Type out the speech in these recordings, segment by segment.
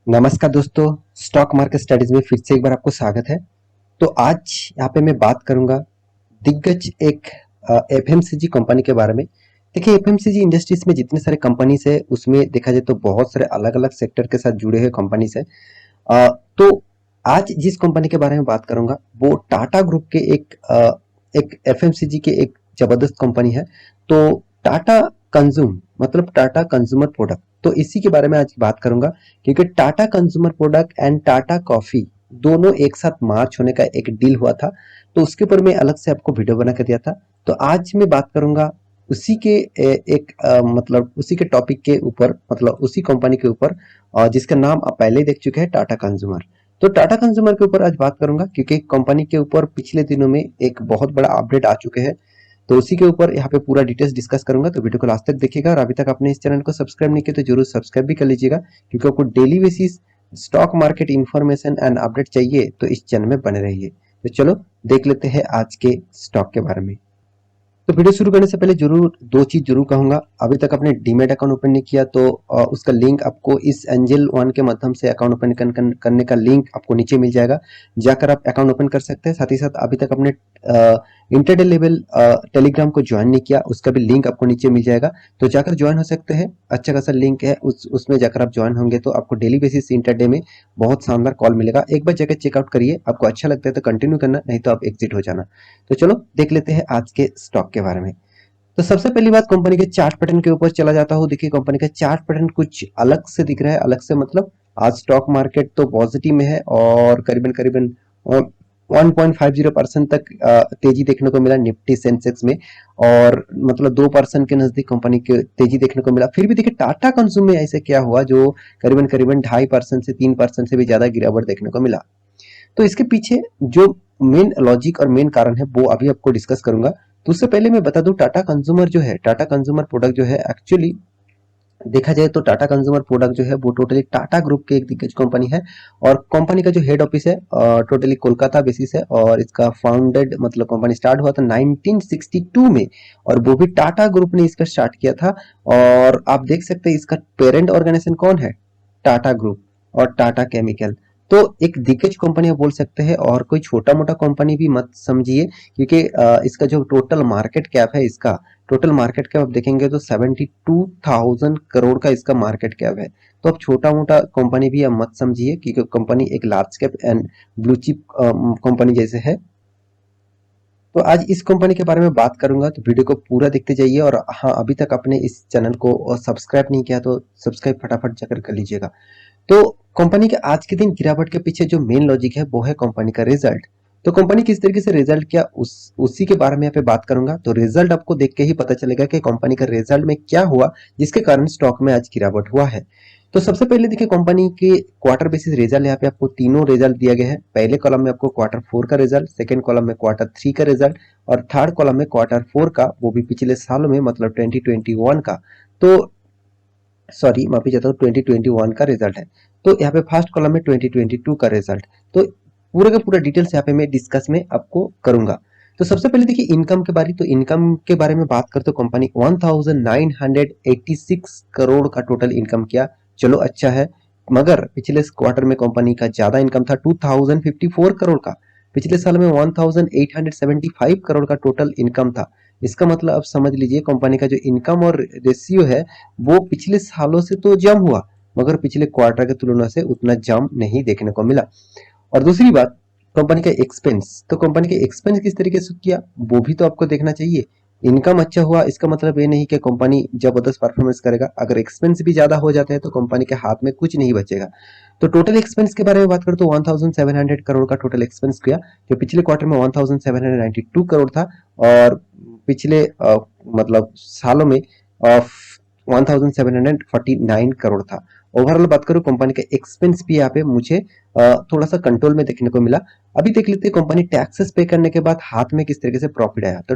नमस्कार दोस्तों, stock market studies में फिर से एक बार आपको स्वागत है। तो आज यहाँ पे मैं बात करूंगा दिग्गज एक एफएमसीजी कंपनी के बारे में। देखिए, एफएमसीजी इंडस्ट्रीज में जितने सारे कंपनीज है उसमें देखा जाए तो बहुत सारे अलग अलग सेक्टर के साथ जुड़े हुए कंपनीज है। तो आज जिस कंपनी के बारे में बात करूंगा वो टाटा ग्रुप के एक एफएमसीजी के एक जबरदस्त कंपनी है। तो टाटा कंज्यूम मतलब टाटा कंज्यूमर प्रोडक्ट, तो इसी के बारे में आज बात करूंगा। क्योंकि Tata consumer product and Tata coffee दोनों एक साथ मार्च होने का एक डील हुआ था, तो उसके ऊपर मैं अलग से आपको वीडियो बना कर दिया था। तो आज मैं बात करूंगा उसी के मतलब उसी के टॉपिक के ऊपर, मतलब उसी कंपनी के ऊपर, जिसका नाम आप पहले ही देख चुके हैं, टाटा कंज्यूमर। तो टाटा कंज्यूमर के ऊपर आज बात करूंगा क्योंकि कंपनी के ऊपर पिछले दिनों में एक बहुत बड़ा अपडेट आ चुके हैं। तो उसी के ऊपर यहाँ पे पूरा डिटेल्स डिस्कस करूंगा, तो वीडियो को लास्ट तक देखिएगा। और अभी तक आपने इस चैनल को सब्सक्राइब नहीं किया तो जरूर सब्सक्राइब भी कर लीजिएगा, क्योंकि आपको daily basis stock market information and update चाहिए तो इस चैनल में बने रहिए। तो चलो देख लेते हैं आज के स्टॉक के बारे में। तो वीडियो शुरू करने से पहले जरूर दो चीज जरूर कहूंगा। अभी तक आपने डीमेट अकाउंट ओपन नहीं किया तो उसका लिंक आपको इस एंजल वन के माध्यम से अकाउंट ओपन करने का लिंक आपको नीचे मिल जाएगा, जाकर आप अकाउंट ओपन कर सकते हैं। साथ ही साथ अभी तक आपने इंटरडे लेवल टेलीग्राम को ज्वाइन नहीं किया, उसका भी लिंक आपको नीचे मिल जाएगा, तो जाकर ज्वाइन हो सकते हैं। अच्छा खासा लिंक है, उसमें जाकर आप ज्वाइन होंगे तो आपको डेली बेसिस इंटरडे में बहुत शानदार कॉल मिलेगा। एक बार जाकर चेकआउट करिए, आपको अच्छा लगता है तो कंटिन्यू करना, नहीं तो आप एग्जिट हो जाना। तो चलो देख लेते हैं आज के स्टॉक के बारे में। तो सबसे पहली बात, कंपनी के चार्ट पैटर्न के ऊपर चला जाता हूँ। देखिए, कंपनी का चार्ट पैटर्न कुछ अलग से दिख रहा है। अलग से मतलब आज स्टॉक मार्केट तो पॉजिटिव में है और करीबन करीबन 1.50% तक तेजी देखने को मिला निफ्टी सेंसेक्स में, और मतलब 2% के नजदीक कंपनी की तेजी देखने को मिला। फिर भी देखिए टाटा कंज्यूम में ऐसे क्या हुआ जो करीबन करीबन 2.5% से 3% से भी ज्यादा गिरावट देखने को मिला। तो इसके पीछे जो मेन लॉजिक और मेन कारण है वो अभी आपको डिस्कस करूंगा। तो उससे पहले मैं बता दूं, टाटा कंज्यूमर जो है, टाटा कंज्यूमर प्रोडक्ट जो है, एक्चुअली देखा जाए तो टाटा कंज्यूमर प्रोडक्ट जो है वो टोटली टाटा ग्रुप के एक दिग्गज कंपनी है। और कंपनी का जो हेड ऑफिस है टोटली कोलकाता बेसिस है, और इसका फाउंडेड मतलब कंपनी स्टार्ट हुआ था 1962 में, और वो भी टाटा ग्रुप ने इसका स्टार्ट किया था। और आप देख सकते हैं इसका पेरेंट ऑर्गेनाइजेशन कौन है, टाटा ग्रुप और टाटा केमिकल। तो एक दिग्गज कंपनी आप बोल सकते हैं, और कोई छोटा मोटा कंपनी भी मत समझिए, क्योंकि इसका जो टोटल मार्केट कैप है, इसका टोटल मार्केट कैप आप देखेंगे तो 72,000 करोड़ का इसका मार्केट कैप है। तो अब छोटा मोटा कंपनी भी आप मत समझिए, क्योंकि कंपनी एक large cap and blue chip company जैसे है। तो आज इस कंपनी के बारे में बात करूंगा, तो वीडियो को पूरा देखते जाइए। और हाँ, अभी तक आपने इस चैनल को सब्सक्राइब नहीं किया तो सब्सक्राइब फटाफट जाकर कर लीजिएगा। तो कंपनी के आज के दिन गिरावट के पीछे जो मेन लॉजिक है वो है कंपनी का रिजल्ट। तो कंपनी किस तरीके से रिजल्ट किया उसी के बारे में यहाँ पे बात करूंगा। तो रिजल्ट आपको देख के ही पता चलेगा कि कंपनी का रिजल्ट में क्या हुआ जिसके कारण स्टॉक में आज गिरावट हुआ है। तो सबसे पहले देखिए, कंपनी के क्वार्टर बेसिस रिजल्ट यहाँ पे आपको तीनों रिजल्ट दिया गया है। पहले कॉलम में आपको क्वार्टर 4 का रिजल्ट, सेकंड कॉलम में क्वार्टर 3 का रिजल्ट, और थर्ड कॉलम में क्वार्टर 4 का, वो भी पिछले सालों में मतलब 2021 का। तो सॉरी, माफी चाहता हूँ, 2021 का रिजल्ट है। तो यहाँ पे फर्स्ट कॉलम में 2022 का रिजल्ट। तो पूरे का पूरा डिटेल्स यहाँ पे मैं डिस्कस में आपको करूंगा। तो सबसे पहले देखिए इनकम के बारे, तो इनकम के बारे में बात करते हो, कंपनी 1986 करोड़ का टोटल इनकम किया। चलो अच्छा है, मगर पिछले क्वार्टर में कंपनी का ज्यादा इनकम था, 2054 करोड़ का। पिछले साल में 1875 करोड़ का टोटल इनकम था। इसका मतलब आप समझ लीजिए कंपनी का जो इनकम और रेशियो है वो पिछले सालों से तो जम हुआ, मगर पिछले क्वार्टर की तुलना से उतना जम नहीं देखने को मिला। और दूसरी बात, कंपनी का एक्सपेंस, तो कंपनी के एक्सपेंस किस तरीके से किया वो भी तो आपको देखना चाहिए। इनकम अच्छा हुआ इसका मतलब ये नहीं कि कंपनी जबरदस्त परफॉर्मेंस करेगा, अगर एक्सपेंस भी ज्यादा हो जाता है तो कंपनी के हाथ में कुछ नहीं बचेगा। तो टोटल एक्सपेंस के बारे में बात करें तो 1700 करोड़ का टोटल एक्सपेंस किया, जो पिछले क्वार्टर में 1792 करोड़ था, और पिछले मतलब सालों में 1749 करोड़ था। ओवरऑल बात करूं, कंपनी का एक्सपेंस भी यहाँ पे मुझे थोड़ा सा कंट्रोल में देखने को मिला। अभी देख लेते हैं कंपनी टैक्सेस पे करने के बाद हाथ में किस तरीके से प्रॉफिट आया। तो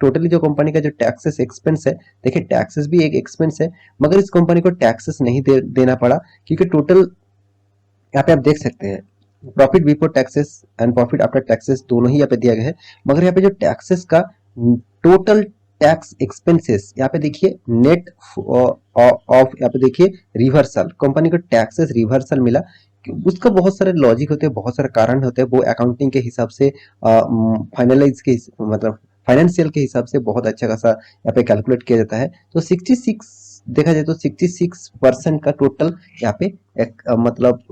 टोटली जो कंपनी का जो टैक्सेस एक्सपेंस है, देखिए टैक्सेस भी एक एक्सपेंस है, मगर इस कंपनी को टैक्सेस नहीं देना पड़ा, क्योंकि टोटल यहाँ पे आप देख सकते हैं profit before taxes and profit after taxes दोनों ही यहाँ पे दिया गया है। मगर यहाँ पे जो टैक्सेस का टोटल टैक्स एक्सपेंसेस, यहाँ पे देखिए नेट ऑफ, यहाँ पे देखिए रिवर्सल, कंपनी को टैक्सेस रिवर्सल मिला। उसका बहुत सारे लॉजिक होते हैं, बहुत सारे कारण होते हैं, वो अकाउंटिंग के हिसाब से फाइनलाइज के मतलब फाइनेंशियल के हिसाब से बहुत अच्छा खासा यहाँ पे कैलकुलेट किया जाता है। तो 66 देखा जाए तो 66% का टोटल यहाँ पे एक मतलब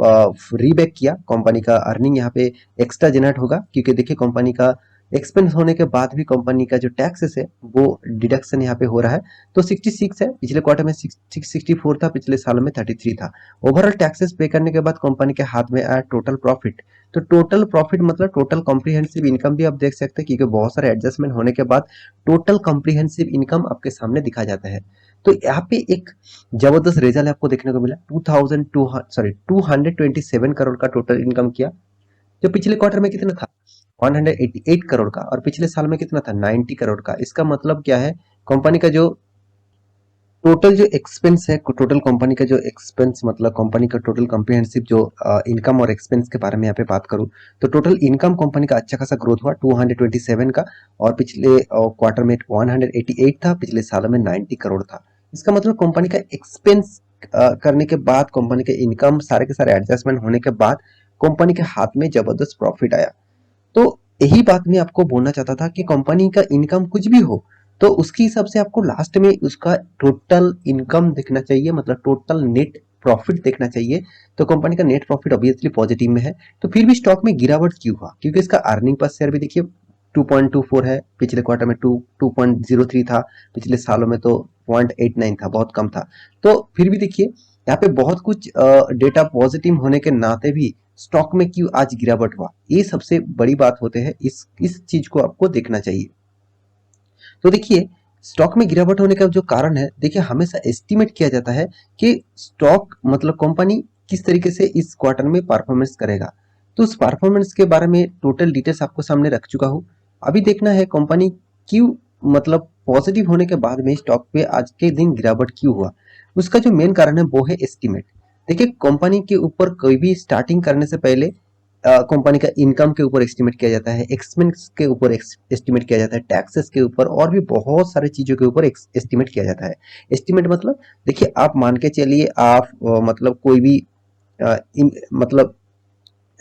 रीबैक किया, कंपनी का अर्निंग यहाँ पे एक्स्ट्रा जनरेट होगा, क्योंकि देखिए कंपनी का एक्सपेंस होने के बाद भी कंपनी का जो टैक्सेस है वो डिडक्शन यहाँ पे हो रहा है। तो 66 है, पिछले क्वार्टर में 64 था, पिछले साल में 33 था। ओवरऑल टैक्सेस पे करने के बाद कंपनी के हाथ में आया टोटल प्रॉफिट। तो टोटल प्रॉफिट मतलब टोटल कॉम्प्रिहेंसिव इनकम भी आप देख सकते हैं, क्योंकि बहुत सारे एडजस्टमेंट होने के बाद टोटल कॉम्प्रिहेंसिव इनकम आपके सामने दिखा जाता है। तो यहाँ पे एक जबरदस्त रिजल्ट आपको देखने को मिला, 227 करोड़ का टोटल इनकम किया, जो पिछले क्वार्टर में कितना था 188 करोड़ का, और पिछले साल में कितना था 90 करोड़ का। इसका मतलब क्या है, कंपनी का जो टोटल जो एक्सपेंस है, टोटल कंपनी का जो एक्सपेंस मतलब कंपनी का टोटल कॉम्प्रिहेंसिव जो इनकम और एक्सपेंस के बारे में यहाँ पे बात करूँ, तो टोटल इनकम कंपनी का अच्छा खासा ग्रोथ हुआ 227 का, और पिछले क्वार्टर में 188 था, पिछले साल में 90 करोड़ था। इसका मतलब कंपनी का एक्सपेंस करने के बाद, कंपनी के इनकम सारे के सारे एडजस्टमेंट होने के बाद कंपनी के हाथ में जबरदस्त प्रॉफिट आया। तो यही बात मैं आपको बोलना चाहता था कि कंपनी का इनकम कुछ भी हो, तो उसके हिसाब से आपको लास्ट में उसका टोटल इनकम देखना चाहिए, मतलब टोटल नेट प्रॉफिट देखना चाहिए। तो कंपनी का नेट प्रॉफिट ऑब्वियसली पॉजिटिव में है, तो फिर भी स्टॉक में गिरावट क्यों हुआ, क्योंकि इसका अर्निंग पर शेयर भी देखिए 2.24 है, पिछले क्वार्टर में 2.03 था, पिछले सालों में तो 0.89 था, बहुत कम था। तो फिर भी देखिए यहाँ पे बहुत कुछ डेटा पॉजिटिव होने के नाते भी स्टॉक में क्यों आज गिरावट हुआ, ये सबसे बड़ी बात होते हैं, इस चीज को आपको देखना चाहिए। तो देखिए स्टॉक में गिरावट होने का जो कारण है, देखिए हमेशा एस्टिमेट किया जाता है कि स्टॉक मतलब कंपनी किस तरीके से इस क्वार्टर में परफॉर्मेंस करेगा। तो उस परफॉर्मेंस के बारे में टोटल डिटेल्स आपको सामने रख चुका हूँ। अभी देखना है कंपनी क्यों मतलब पॉजिटिव होने के बाद में स्टॉक पे आज के दिन गिरावट क्यों हुआ। उसका जो मेन कारण है वो है एस्टिमेट। देखिए कंपनी के ऊपर कोई भी स्टार्टिंग करने से पहले कंपनी का इनकम के ऊपर एस्टिमेट किया जाता है, एक्सपेंस के ऊपर एस्टिमेट किया जाता है, टैक्सेस के ऊपर और भी बहुत सारी चीजों के ऊपर एस्टिमेट किया जाता है। एस्टिमेट मतलब देखिए आप मान के चलिए आप मतलब कोई भी मतलब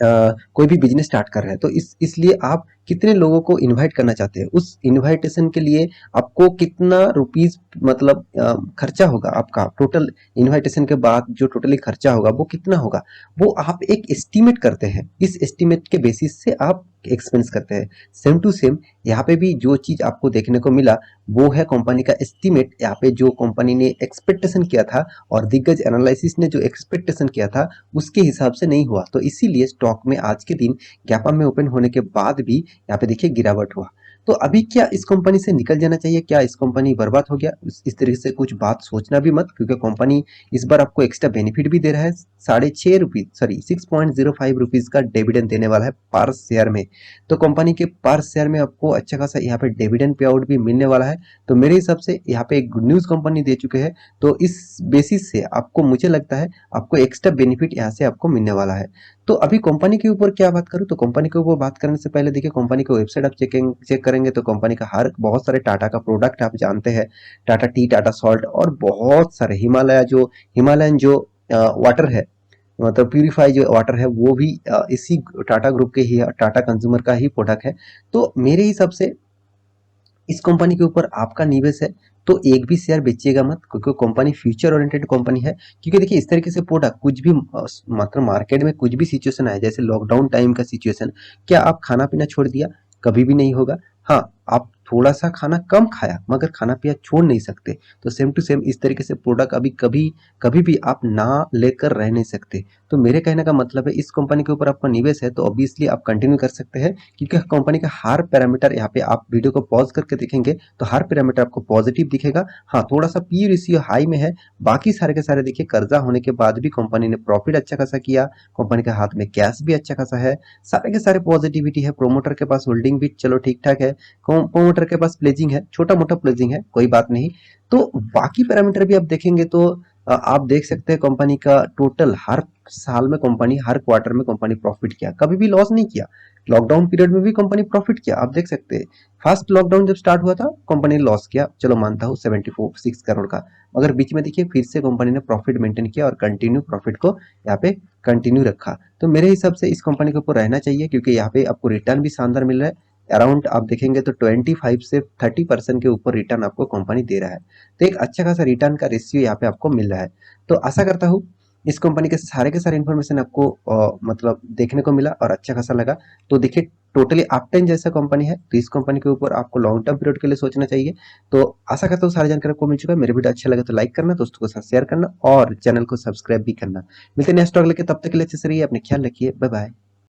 कोई भी बिजनेस स्टार्ट कर रहे हैं, तो इसलिए आप कितने लोगों को इनवाइट करना चाहते हैं, उस इनविटेशन के लिए आपको कितना रुपीस मतलब खर्चा होगा, आपका टोटल इनविटेशन के बाद जो टोटली खर्चा होगा वो कितना होगा, वो आप एक एस्टिमेट करते हैं। इस एस्टिमेट के बेसिस से आप एक्सपेंस करते हैं। सेम टू सेम यहाँ पे भी जो चीज आपको देखने को मिला वो है कंपनी का एस्टिमेट। यहाँ पे जो कंपनी ने एक्सपेक्टेशन किया था और दिग्गज एनालिसिस ने जो एक्सपेक्टेशन किया था उसके हिसाब से नहीं हुआ, तो इसीलिए स्टॉक में आज के दिन गैप अप में ओपन होने के बाद भी यहाँ पे देखिए गिरावट हुआ। तो अभी क्या इस कंपनी से निकल जाना चाहिए, क्या इस कंपनी बर्बाद हो गया, इस तरीके से कुछ बात सोचना भी मत, क्योंकि कंपनी इस बार आपको एक्स्ट्रा बेनिफिट भी दे रहा है, 6.5 रुपीज सॉरी 6.05 रुपीज का डिविडेंड देने वाला है पर शेयर में। तो कंपनी के पर शेयर में आपको अच्छा खासा यहाँ पे डिविडेंड पे आउट भी मिलने वाला है। तो मेरे हिसाब से यहाँ पे एक गुड न्यूज कंपनी दे चुके हैं, तो इस बेसिस से आपको मुझे लगता है आपको एक्स्ट्रा बेनिफिट यहाँ से आपको मिलने वाला है। तो अभी कंपनी के ऊपर क्या बात करूँ, तो कंपनी के ऊपर बात करने से पहले देखिए कंपनी का वेबसाइट आप चेक करेंगे तो कंपनी का हर बहुत सारे टाटा का प्रोडक्ट आप जानते हैं, टाटा टी, टाटा सॉल्ट और बहुत सारे हिमालयन जो वाटर है, मतलब प्यूरिफाई जो वाटर है वो भी इसी टाटा ग्रुप के ही टाटा कंज्यूमर का ही प्रोडक्ट है। तो मेरे हिसाब से इस कंपनी के ऊपर आपका निवेश है तो एक भी शेयर बेचिएगा मत, क्योंकि कंपनी फ्यूचर ओरिएंटेड कंपनी है। क्योंकि देखिए इस तरीके से प्रोडक्ट कुछ भी मतलब मार्केट में कुछ भी सिचुएशन आए, जैसे लॉकडाउन टाइम का सिचुएशन, क्या आप खाना पीना छोड़ दिया, कभी भी नहीं होगा। हाँ, आप थोड़ा सा खाना कम खाया मगर खाना पीना छोड़ नहीं सकते। तो सेम टू सेम इस तरीके से प्रोडक्ट अभी कभी कभी भी आप ना लेकर रह नहीं सकते। तो मेरे कहने का मतलब है इस कंपनी के ऊपर आपका निवेश है तो ऑब्वियसली आप कंटिन्यू कर सकते हैं, क्योंकि कंपनी का हर पैरामीटर यहाँ पे आप वीडियो को पॉज करके देखेंगे तो हर पैरामीटर आपको पॉजिटिव दिखेगा। हाँ, थोड़ा सा पी रेशियो हाई में है, बाकी सारे के सारे देखिए कर्जा होने के बाद भी कंपनी ने प्रॉफिट अच्छा खासा किया, कंपनी के हाथ में कैश भी अच्छा खासा है, सारे के सारे पॉजिटिविटी है। प्रोमोटर के पास होल्डिंग भी चलो ठीक ठाक है, प्रोमोटर के पास प्लेजिंग है, छोटा मोटा प्लेजिंग है, कोई बात नहीं। तो बाकी पैरामीटर भी आप देखेंगे तो आप देख सकते हैं कंपनी का टोटल हर साल में कंपनी हर क्वार्टर में कंपनी प्रॉफिट किया, कभी भी लॉस नहीं किया। लॉकडाउन पीरियड में भी कंपनी प्रॉफिट किया, आप देख सकते हैं। फर्स्ट लॉकडाउन जब स्टार्ट हुआ था कंपनी ने लॉस किया, चलो मानता हूँ 74 करोड़ का, मगर बीच में देखिए फिर से कंपनी ने प्रॉफिट मेंटेन किया और कंटिन्यू प्रॉफिट को यहाँ पे कंटिन्यू रखा। तो मेरे हिसाब से इस कंपनी के ऊपर रहना चाहिए, क्योंकि यहाँ पे आपको रिटर्न भी शानदार मिल रहा है। अराउंड आप देखेंगे तो 25 से 30% के ऊपर रिटर्न आपको कंपनी दे रहा है। तो एक अच्छा खासा रिटर्न का रेशियो यहाँ पे आपको मिल रहा है। तो आशा करता हूँ इस कंपनी के सारे इन्फॉर्मेशन आपको मतलब देखने को मिला और अच्छा खासा लगा। तो देखिए टोटली अपटेन जैसा कंपनी है, तो इस कंपनी के ऊपर आपको लॉन्ग टर्म पीरियड के लिए सोचना चाहिए। तो आशा करता हूँ सारी जानकारी आपको मिल चुका है। मेरे वीडियो अच्छा लगे तो लाइक करना, दोस्तों के साथ शेयर करना और चैनल को सब्सक्राइब भी करना। मिलते हैं नेक्स्ट टॉक लेके, तब तक के लिए अच्छे से रहिए, अपने ख्याल रखिए, बाय बाय।